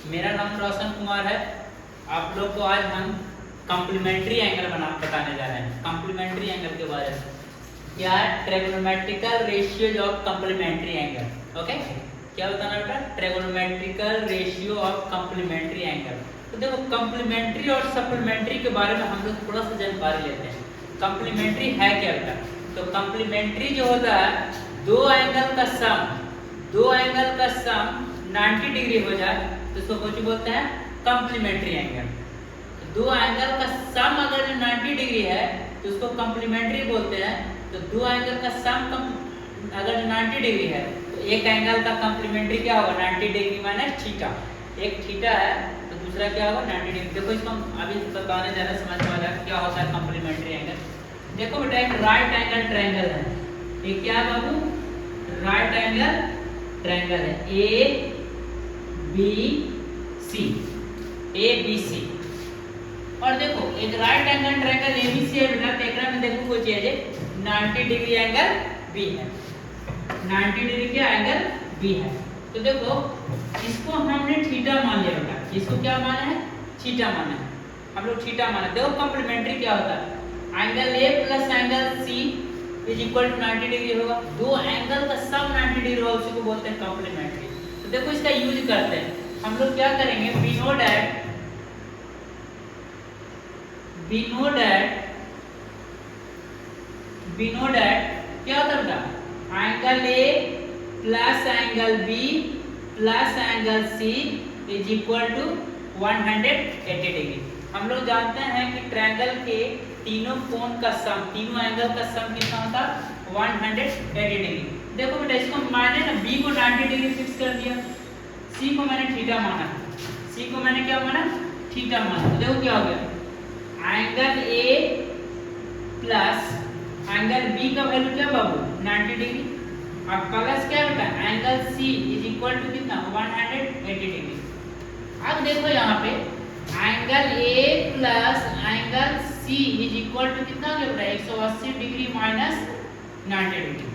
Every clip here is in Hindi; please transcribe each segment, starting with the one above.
मेरा नाम रोशन कुमार है। आप लोग को आज हम कॉम्प्लीमेंट्री एंगल बताने जा रहे हैं। कॉम्प्लीमेंट्री एंगल के बारे में क्या है? Trigonometrical ratios of complementary angle. Okay, क्या बताना बेटा? Trigonometrical ratio of complementary angle. तो देखो, कॉम्प्लीमेंट्री और सप्लीमेंट्री के बारे में हम लोग थोड़ा सा जानकारी लेते हैं। कॉम्प्लीमेंट्री है क्या बेटा? तो कॉम्प्लीमेंट्री जो होता है, दो एंगल का सम 90 डिग्री हो जाए तो इसको कुछ बोलते हैं कॉम्प्लीमेंट्री एंगल। दो एंगल का सम अगर जो 90 डिग्री है तो उसको कॉम्प्लीमेंट्री बोलते हैं। तो दो एंगल का सम अगर जो 90 डिग्री है तो एक एंगल का कॉम्प्लीमेंट्री क्या होगा? 90 डिग्री माइनस थीटा। एक थीटा है तो दूसरा क्या होगा? 90 डिग्री। देखो, इसको हम अभी बताने जा रहे हैं, समझ में आ रहा है क्या होता है कॉम्प्लीमेंट्री एंगल। देखो बेटा, एक राइट एंगल ट्रायंगल है। ये क्या है बाबू? राइट एंगल ट्रायंगल है, ए बी सी। और देखो, एक राइट एंगल ट्रायंगल एबीसी है बेटा। तो एकरा में देखो कोई चीज है 90 डिग्री एंगल बी है। 90 डिग्री क्या एंगल बी है। तो देखो, इसको हमने थीटा मान लिया बेटा। इसको क्या माना है? थीटा माना है। हम लोग थीटा माना। देखो, कॉम्प्लीमेंट्री क्या होता है? Angle A plus angle C is equal to 90 degree होगा। दो एंगल का सम 90 डिग्री होगा, उसी को बोलते हैं कॉम्प्लीमेंट्री। तो देखो, इसका यूज करते हैं। हम लोग क्या करेंगे? वी नो दैट क्या होता है बेटा? Angle A plus angle B plus angle C is equal to 180 degree. हम लोग जानते हैं कि ट्रायंगल के तीनों कोण का सम, तीनों एंगल का सम कितना होता है? 180 डिग्री। देखो बेटा, इसको मैंने ना बी को 90 डिग्री फिक्स कर दिया, सी को मैंने थीटा माना। सी को मैंने क्या माना? थीटा माना। तो देखो क्या हो गया? Angle A plus angle B का वैल्यू क्या बाबू? 90 डिग्री। अब प्लस क्या बेटा? Angle C is equal to कितना? 180 डिग्री। अब देखो यहाँ पे angle A plus angle C is equal to कितना हो गया बेटा? 180 degree minus 90 degree.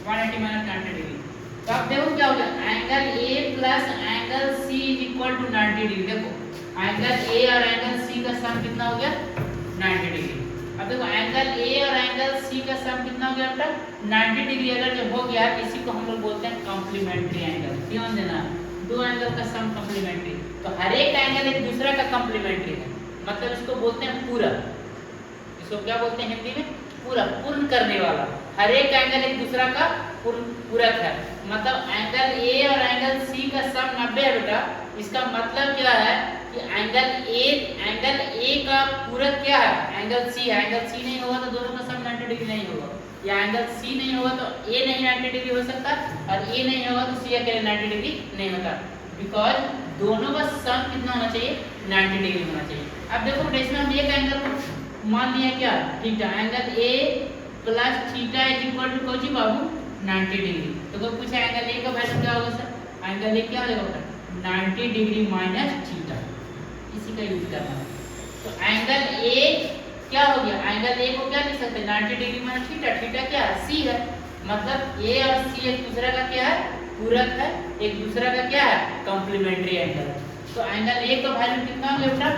180 minus 90 degree. तो अब देखो क्या हो गया? Angle A plus angle C is equal to 90 degree. देखो, एंगल ए और एंगल सी का सम कितना हो गया? 90 डिग्री। अब देखो, एंगल ए और एंगल सी का सम कितना हो गया बेटा? 90 डिग्री। अगर जब हो गया, इसी को हम लोग बोलते हैं कॉम्प्लीमेंट्री एंगल। ध्यान देना, दो एंगल का सम कॉम्प्लीमेंट्री। तो हर एक एंगल एक दूसरा का कॉम्प्लीमेंट्री है, मतलब इसको बोलते हैं पूरक। इसको क्या बोलते हैं हिंदी में? पूरक, पूर्ण करने वाला। हर एक एंगल एक दूसरा का पूरक है। मतलब एंगल ए और एंगल सी का सम 90 है बेटा। इसका मतलब क्या है कि एंगल ए का पूरक क्या है? एंगल सी है। एंगल सी नहीं होगा तो दोनों का सम 90 डिग्री नहीं होगा, या एंगल सी नहीं होगा तो ए नहीं 90 डिग्री हो सकता, और ए नहीं होगा तो सी अकेले 90 डिग्री नहीं होता। बिकॉज दोनों का सम कितना होना चाहिए? 90 डिग्री होना चाहिए। अब देखो, इसमें हम एक एंगल को मान लिया क्या? Theta. Angle A plus theta is equal to कोची बाबू? 90 डिग्री। तो कोई पूछा एंगल ए का वैल्यू क्या होगा सर? एंगल ए क्या हो जाएगा? 90 डिग्री माइनस थीटा। इसी का यूज करना है। तो एंगल ए क्या हो गया? एंगल ए को क्या लिख सकते हैं? 90 डिग्री माइनस थीटा। थीटा क्या है? सी है। मतलब ए और सी एक दूसरे का क्या है? पूरक है। एक दूसरे का क्या है? Complementary angle. तो एंगल ए का वैल्यू कितना हो गया बेटा?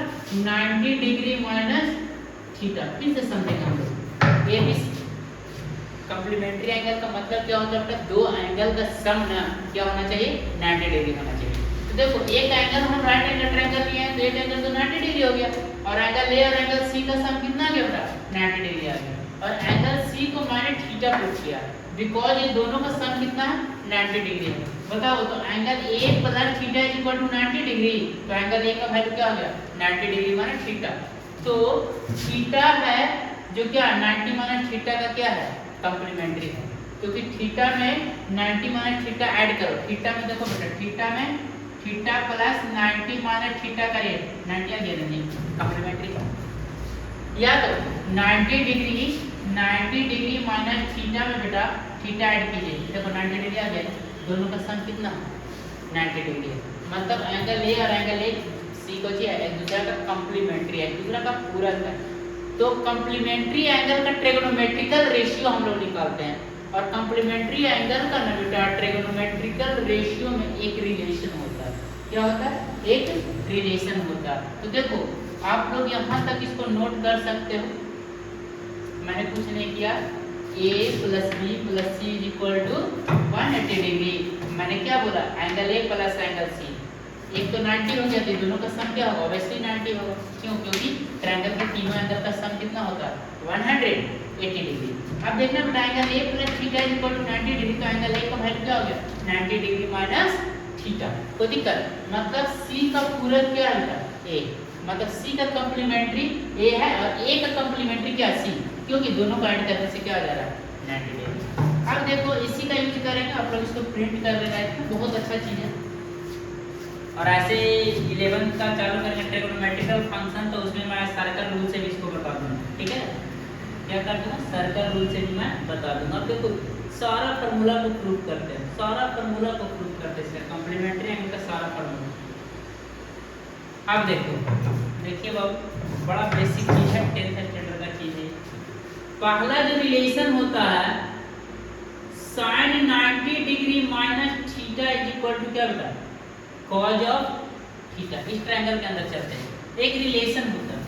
90 डिग्री माइनस थीटा। फिर से समझेंगे हम लोग। A B C complementary angle का मतलब क्या होता है बेटा? दो एंगल का सम ना क्या होना चाहिए? 90 डिग्री होना चाहिए। तो देखो, एक एंगल हम राइट एंगल ट्रायंगल लिए हैं, तो एक एंगल तो 90 डिग्री हो गया, और एंगल ए और एंगल सी का सम कितना आ गया बेटा? 90 डिग्री आ गया। और एंगल सी को मैंने थीटा पुट किया, बिकॉज ये दोनों का सम कितना है? 90 डिग्री है। बताओ, तो angle A plus theta is equal to 90 degree. तो एंगल ए का वैल्यू क्या हो गया? 90 डिग्री माइनस थीटा। तो थीटा है जो क्या 90 माइनस थीटा का क्या है? कॉम्प्लीमेंट्री है। क्योंकि थीटा में 90 माइनस थीटा ऐड करो। थीटा में देखो बेटा, थीटा में थीटा प्लस 90 माइनस थीटा करिए, 90 आ गया नहीं, कॉम्प्लीमेंट्री है। या तो 90 डिग्री माइनस थीटा में बेटा थीटा ऐड कीजिए। देखो 90 डिग्री आ गया, दोनों का सम कितना? 90 डिग्री है। मतलब एंगल ए और एंगल ए सी को चाहिए एक दूसरे का कॉम्प्लीमेंट्री है, एक दूसरे का पूरक है। तो कॉम्प्लीमेंट्री एंगल का ट्रिग्नोमेट्रिकल रेशियो हम लोग निकालते हैं, और कॉम्प्लीमेंट्री एंगल का ना बेटा ट्रिग्नोमेट्रिकल रेशियो में एक रिलेशन होता है। क्या होता है? एक रिलेशन होता है। तो देखो आप लोग यहाँ तक इसको नोट कर सकते हो, मैंने कुछ नहीं किया, a plus B plus C is equal to 180 degree. मैंने क्या बोला, angle A plus angle C, एक तो 90 हो गया, तो दोनों का सम क्या होगा, ऑब्वियसली 90 होगा। क्यों, क्योंकि ट्रायंगल के तीनों एंगल का सम कितना होता है, 180 डिग्री। अब देखना बेटा, angle A plus theta is equal to 90 degree, तो एंगल ए का वैल्यू क्या हो गया, 90 डिग्री माइनस थीटा। कोई दिक्कत, मतलब सी का पूरक क्या है ए, मतलब सी का कॉम्प्लीमेंट्री ए है और ए का कॉम्प्लीमेंट्री क्या सी, क्योंकि दोनों का ऐड करने से क्या आ जा रहा है, 90 डिग्री। अब देखो इसी का यूज करेंगे, आप लोग इसको प्रिंट कर लेना है, बहुत अच्छा चीज है। और ऐसे 11th का चालू करेंगे ट्रिग्नोमेट्रिकल फंक्शन, तो उसमें मैं सर्कल रूल से भी इसको बता दूंगा, ठीक है, क्या कर दूंगा, सर्कल रूल से भी मैं बता दूंगा। अब देखो सारा फार्मूला को प्रूव करते हैं, सारा फार्मूला को प्रूव करते हैं, कॉम्प्लीमेंट्री एंगल का सारा फार्मूला। अब देखिए बाबू, बड़ा बेसिक चीज है, 10th स्टैंडर्ड का चीज है। पहला जो रिलेशन होता है sin 90 degree minus theta is equal to क्या होता है, cos ऑफ थीटा। इस ट्रायंगल के अंदर चलते हैं, एक रिलेशन होता है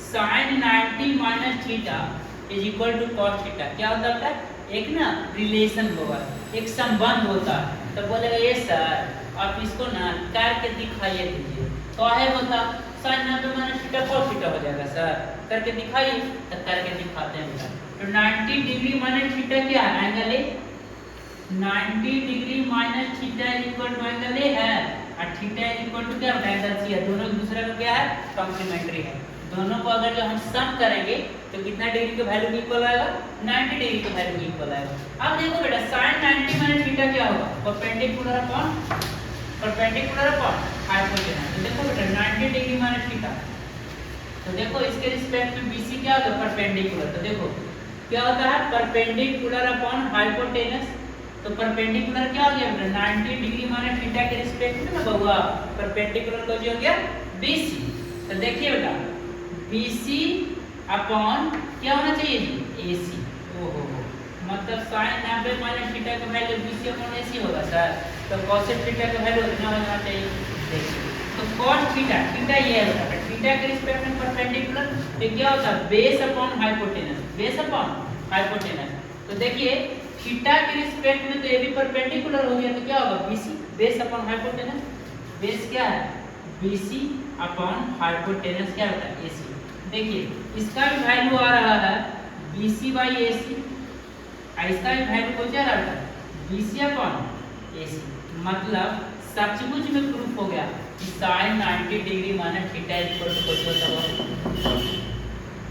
sin 90 minus theta is equal to cos theta. क्या होता है, एक ना रिलेशन होगा, एक संबंध होता है। तो बोलेगा ये सर आप इसको ना करके दिखाइए दीजिए, तो है होता sin 90 minus theta cos theta हो जाएगा सर, करके दिखाइए, तो करके दिखाते हैं बेटा। तो 90 डिग्री माइनस थीटा क्या है, angle A, 90 degree minus theta is equal to angle A है, और थीटा इज इक्वल टू क्या होता है, एंगल सी है। दोनों एक दूसरे का क्या है, कॉम्प्लीमेंट्री है। दोनों को अगर जो हम सम करेंगे तो कितना डिग्री का वैल्यू इक्वल आएगा, 90 डिग्री का वैल्यू इक्वल आएगा। अब देखो बेटा sin 90 माइनस थीटा क्या होगा, परपेंडिकुलर अपॉन हाइपोटेनस। तो देखो बेटा 90 डिग्री माइनस थीटा, तो देखो इसके रिस्पेक्ट में BC क्या होगा, परपेंडिकुलर। तो देखो क्या होता है, परपेंडिकुलर अपॉन हाइपोटेनस। तो परपेंडिकुलर क्या हो गया बेटा, 90 डिग्री माइनस थीटा के रिस्पेक्ट में ना बउआ, परपेंडिकुलर का जो हो गया BC। तो देखिए बेटा BC अपॉन क्या होना चाहिए जी, AC। ओहो, मतलब sin 90 माइनस थीटा का वैल्यू BC अपॉन AC होगा सर, तो cos थीटा का वैल्यू कितना होना चाहिए, देखिए तो cos थीटा, थीटा ये है थीटा के रिस्पेक्ट में परपेंडिकुलर, तो क्या होता है base upon hypotenuse, base upon hypotenuse. तो देखिए थीटा के रिस्पेक्ट में तो ये भी परपेंडिकुलर हो गया, तो क्या होगा BC base upon hypotenuse. Base क्या है, BC अपॉन हाइपोटेनस क्या होता है, AC। देखिए इसका भी वैल्यू आ रहा है BC बाई AC, और इसका भी वैल्यू हो जा रहा है BC अपॉन AC। मतलब सचमुच में प्रूफ हो गया कि sin 90 degree minus theta equal to कुछ होता है।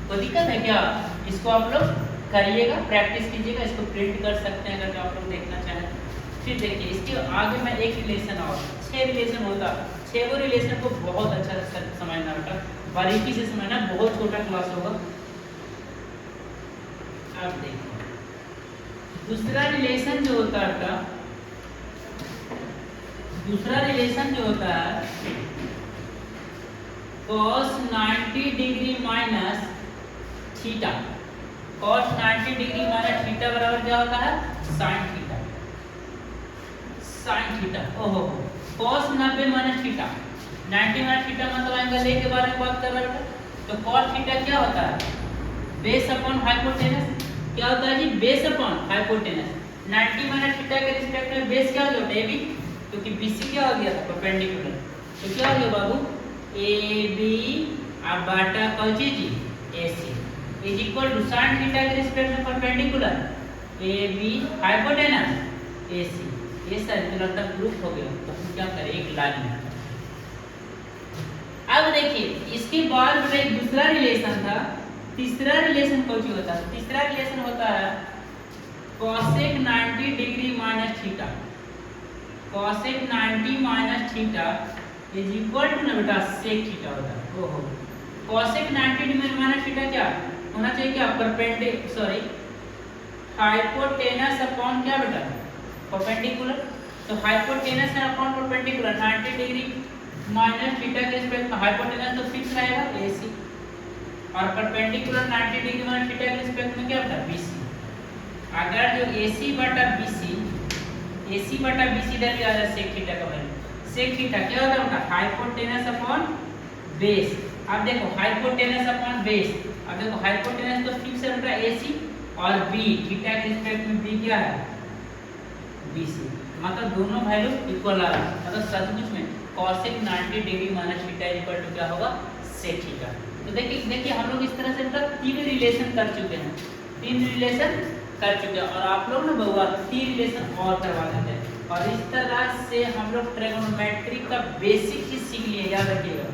कोई दिक्कत है क्या, इसको आप लोग करिएगा, प्रैक्टिस कीजिएगा, इसको प्रिंट कर सकते हैं अगर आप लोग देखना चाहें। फिर देखिए इसके आगे मैं एक रिलेशन और 6 रिलेशन होता, 6 रिलेशन को बहुत अच्छा से समझना बेटा, बारीकी से समझना, बहुत छोटा क्लास होगा। अब देखो दूसरा रिलेशन जो होता है, दूसरा रिलेशन जो होता है cos 90 degree minus theta, cos 90 degree minus theta बराबर क्या होता है, sin थीटा, sin थीटा। ओहो, cos 90 minus theta, 90 minus theta मतलब एंगल ए के बारे में बात कर रहा है। तो cos थीटा क्या होता है, बेस अपॉन हाइपोटेनस। क्या होता है जी, base upon hypotenuse. 90 minus theta के रिस्पेक्ट में बेस क्या हो गया, AB, क्योंकि BC क्या हो गया था, परपेंडिकुलर। तो क्या हो गया बाबू, AB अब बाटा कौची जी, AC is equal to sin theta के रिस्पेक्ट में परपेंडिकुलर AB हाइपोटेनस AC। ये सर तो लगता प्रूफ हो गया, तो हम क्या करें, एक लाइन में। अब देखिए इसके बाद एक दूसरा रिलेशन था, तीसरा रिलेशन कौची होता है, तीसरा रिलेशन होता है cosec 90 degree minus theta, cosec 90 minus theta is equal to ना बेटा sec थीटा होता है। ओहो, cosec 90 डिग्री माइनस थीटा क्या होना चाहिए, क्या हाइपोटेनस अपॉन क्या बेटा, परपेंडिकुलर। तो हाइपोटेनस है upon perpendicular, 90 degree minus theta के रिस्पेक्ट में हाइपोटेनस तो फिक्स रहेगा AC, और परपेंडिकुलर 90 डिग्री माइनस थीटा के रिस्पेक्ट में क्या होता है BC। अगर जो AC बटा BC इधर भी आ जाए sec थीटा का वैल्यू, सेक थीटा क्या होता है उनका हाइपोटेनस अपॉन बेस। अब देखो हाइपोटेनस अपॉन बेस, अब देखो हाइपोटेनस तो फिक्स है उनका AC और B थीटा के रिस्पेक्ट में B क्या है BC, मतलब दोनों वैल्यू इक्वल आ रहा है, मतलब सचमुच में cosec 90 degree minus theta equal to क्या होगा सेक थीटा। तो देखिए हम लोग इस तरह से इनका तीन रिलेशन कर चुके हैं, तीन रिलेशन कर चुके हैं, और आप लोग ना बहुआ तीन रिलेशन और करवा देते हैं। और इस तरह से हम लोग ट्रिग्नोमेट्री का बेसिक चीज सीख लिए, याद रखिएगा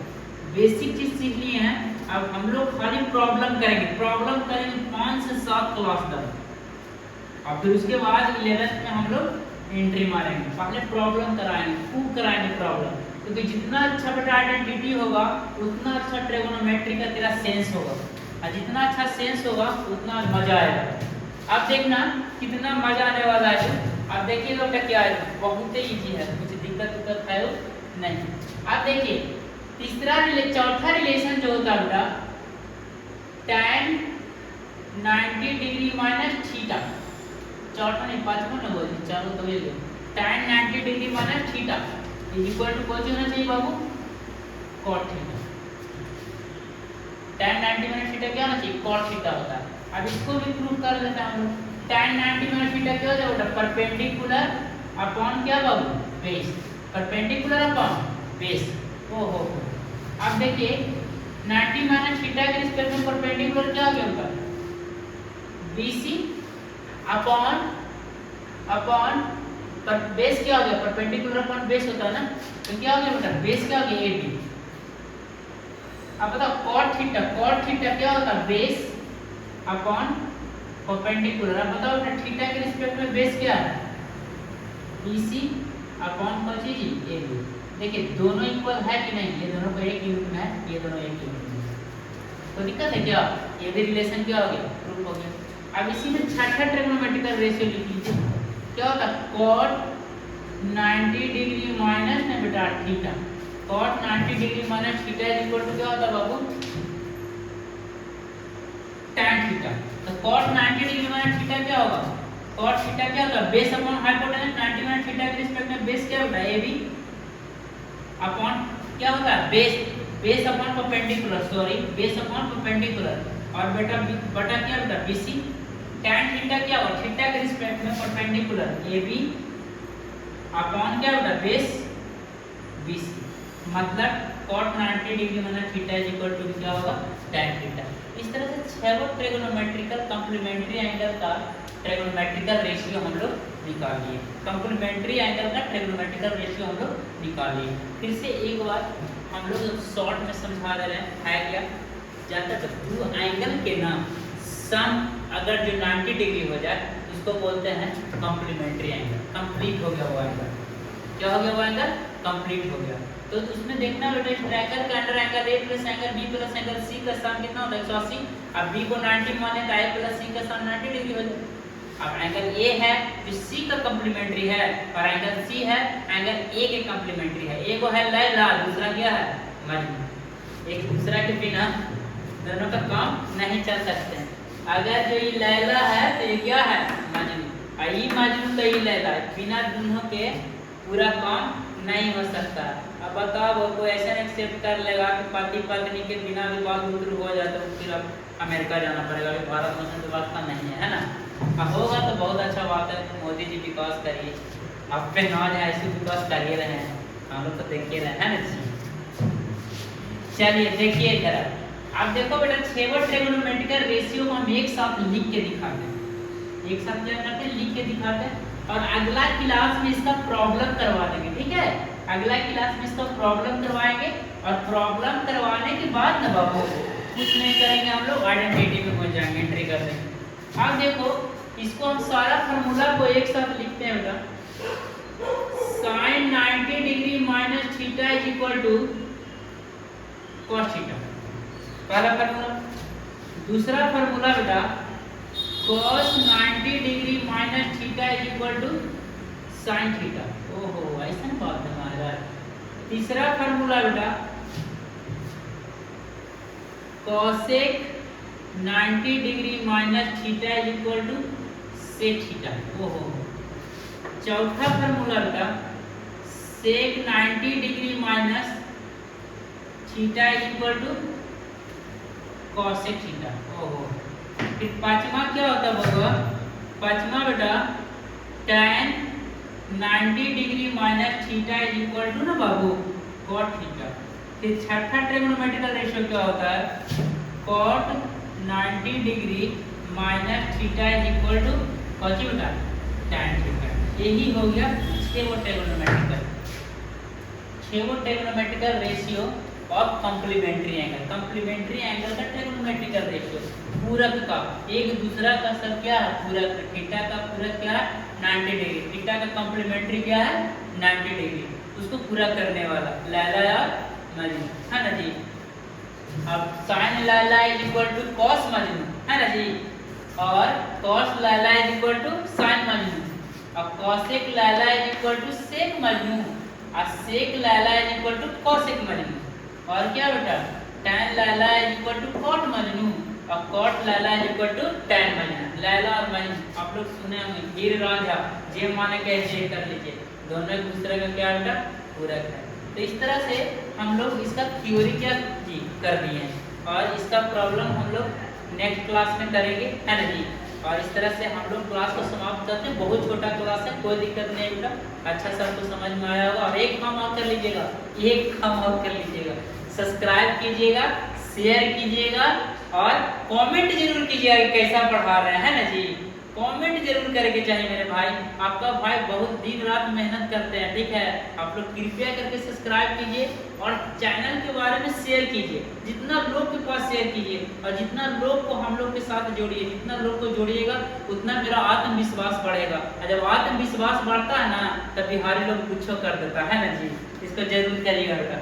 बेसिक चीज सीख लिए हैं। अब हम लोग खाली प्रॉब्लम करेंगे 5 से 7 क्लास तक, और फिर उसके बाद 11th में हम लोग एंट्री मारेंगे, पहले प्रॉब्लम कराएंगे, खूब कराएंगे प्रॉब्लम, क्योंकि जितना अच्छा बेटा आइडेंटिटी होगा उतना अच्छा ट्रिग्नोमेट्री का तेरा सेंस होगा, और जितना अच्छा सेंस होगा उतना मजा आएगा। अब देखना कितना मजा आने वाला है। अब देखिएगा बेटा क्या है, बहुत ही इजी है, कुछ दिक्कत है नहीं। अब देखिए चौथा रिलेशन जो होता है बेटा tan 90 डिग्री माइनस थीटा, चौथा नहीं पांचवा ना बोल चलो तो ये लो, tan 90 degree minus theta is equal to कौन होना चाहिए बाबू cot theta. tan 90 minus theta क्या होना चाहिए cot थीटा होता है। अब इसको भी प्रूव कर लेते हैं हम लोग। tan 90 माइनस थीटा क्या होता है बेटा परपेंडिकुलर अपॉन क्या बाबू बेस, परपेंडिकुलर अपॉन बेस। ओहो अब देखिए 90 माइनस थीटा के रिस्पेक्ट में परपेंडिकुलर क्या हो गया उनका BC अपॉन पर बेस क्या हो गया परपेंडिकुलर अपॉन बेस होता है ना, तो क्या हो गया बेटा बेस क्या हो गया AB। अब बताओ cot थीटा क्या होता है बेस अपॉन परपेंडिकुलर। अब बताओ बेटा थीटा के रिस्पेक्ट में बेस क्या है BC अपॉन कौन सी AB। देखिए दोनों इक्वल है कि नहीं, ये दोनों का एक यूनिट में है, ये दोनों एक यूनिट में है, तो दिक्कत है क्या, ये भी रिलेशन क्या हो गया प्रूफ हो गया। अब इसी में छठा ट्रिग्नोमेट्रिकल रेशियो लिख लीजिए, क्या होता है cot 90 डिग्री माइनस ना बेटा theta, cot 90 degree minus theta is equal to क्या होता है बाबू tan थीटा। तो cot 90 डिग्री माइनस थीटा क्या होगा cot थीटा क्या होता है base upon hypotenuse 90 minus theta के रिस्पेक्ट में बेस क्या होता है AB अपॉन क्या होता है base upon perpendicular, sorry base upon perpendicular, और बेटा बटा क्या बेटा BC। tan थीटा क्या होगा थीटा के रिस्पेक्ट में परपेंडिकुलर AB अपॉन क्या बेटा बेस BC, मतलब cot 90 degree minus theta is equal to क्या होगा tan थीटा। इस तरह से छह ट्रिग्नोमेट्रिकल कॉम्प्लीमेंट्री एंगल का ट्रिग्नोमेट्रिकल रेशियो हम लोग निकाल लिए, कॉम्प्लीमेंट्री एंगल का ट्रिग्नोमेट्रिकल रेशियो हम लोग निकाल लिए। फिर से एक बार हम लोग शॉर्ट में समझा दे रहे हैं, है क्या जहाँ तक दो एंगल के नाम सम अगर जो 90 डिग्री हो जाए उसको बोलते हैं कॉम्प्लीमेंट्री एंगल, कंप्लीट हो गया वो एंगल, क्या हो गया वो एंगल कंप्लीट हो गया। तो उसमें देखना बेटा इस ट्रायंगल का under angle A plus angle B plus angle C का सम कितना होता है 180। अब B को 90 माने तो A प्लस C का सम 90 डिग्री हो जाए। अब एंगल A है जो C का कॉम्प्लीमेंट्री है, और एंगल C है एंगल A के कॉम्प्लीमेंट्री है। एक है लैला, दूसरा क्या है मजनू, एक दूसरा के बिना दोनों का काम नहीं चल सकते। अगर जो ये लैला है तो ये क्या है मजनू, और ये मजनू तो ये लैला, बिना दोनों के पूरा काम नहीं हो सकता। अब बताओ वो कोई ऐसा एक्सेप्ट कर लेगा कि पति पत्नी के बिना विवाह दूर हो जाए तो फिर अब अमेरिका जाना पड़ेगा, भारत में व्यवस्था नहीं है ना। अब होगा तो बहुत अच्छा बात है, मोदी जी विकास करिए, अब पे ना जाए ऐसे विकास करिए रहे हैं, हम लोग तो देखिए रहे हैं ना जी। चलिए देखिए इधर, अब देखो बेटा छेवर ट्रिग्नोमेट्रिकल रेशियो को हम एक साथ लिख के दिखाते हैं, एक साथ क्या करते हैं लिख के दिखाते हैं, और अगला क्लास में इसका प्रॉब्लम करवा देंगे, ठीक है। अगला क्लास में इसका प्रॉब्लम करवाएंगे, और प्रॉब्लम करवाने के बाद ना बाबू कुछ नहीं करेंगे हम लोग आइडेंटिटी में पहुंच जाएंगे, एंट्री कर देंगे। अब देखो इसको हम सारा फार्मूला को एक साथ लिखते हैं बेटा, sin 90 degree minus theta is equal to cos theta, पहला फार्मूला। दूसरा फार्मूला बेटा cos 90 degree minus theta is equal to sin theta. ओहो ऐसा बात है हमारा। तीसरा फार्मूला बेटा cosec 90 degree minus theta is equal to sec theta. ओहो। चौथा फार्मूला बेटा sec 90 degree minus theta equal to cosec theta. ओहो, फिर पांचवा क्या होता है बबुआ? पांचवा बेटा tan 90 degree minus theta equal to ना बाबू कॉट थीटा। फिर छठा ट्रिग्नोमेट्रिकल रेशियो क्या होता है? Cot 90 degree minus theta equal to कॉची बेटा tan थीटा। यही हो गया छेवो trigonometrical ratio of complementary angle. Complementary angle का ट्रिग्नोमेट्रिकल रेशियो पूरक का एक दूसरा का सब क्या है? पूरक। थीटा का पूरक क्या है? 90 डिग्री। थीटा का कॉम्प्लीमेंट्री क्या है? 90 डिग्री। उसको पूरा करने वाला लैला और मजनू है ना जी। अब sine Laila is equal to cos Majnu है ना जी, और cos Laila is equal to sine Majnu, और cosec Laila is equal to sec Majnu, और sec Laila is equal to cosec Majnu. और क्या बेटा? tan Laila is equal to cot Majnu, और cot Laila is equal to tan Majnu. Laila और मजनू आप लोग सुने होंगे, हीर रांझा जे माने कैसे कर लीजिए, दोनों एक दूसरे का क्या बेटा? पूरक है। तो इस तरह से हम लोग इसका थ्योरी क्या जी कर दिए हैं, और इसका प्रॉब्लम हम लोग नेक्स्ट क्लास में करेंगे है ना जी। और इस तरह से हम लोग क्लास को समाप्त करते हैं। बहुत छोटा क्लास है, कोई दिक्कत नहीं है बेटा, अच्छा सबको समझ में आया होगा। और एक काम और कर लीजिएगा, एक काम और कर लीजिएगा, सब्सक्राइब कीजिएगा, शेयर कीजिएगा, और कमेंट जरूर कीजिएगा कि कैसा पढ़ा रहे हैं ना जी। कमेंट जरूर करके चाहिए मेरे भाई, आपका भाई बहुत दिन रात मेहनत करते हैं, ठीक है। आप लोग कृपया करके सब्सक्राइब कीजिए और चैनल के बारे में शेयर कीजिए, जितना लोग के पास शेयर कीजिए, और जितना लोग को हम लोग के साथ जोड़िए, जितना लोग को जोड़िएगा उतना मेरा आत्मविश्वास बढ़ेगा। और जब आत्मविश्वास बढ़ता है ना, तब बिहारी लोग कुछ कर देता है ना जी। इसको जरूर करिएगा बेटा।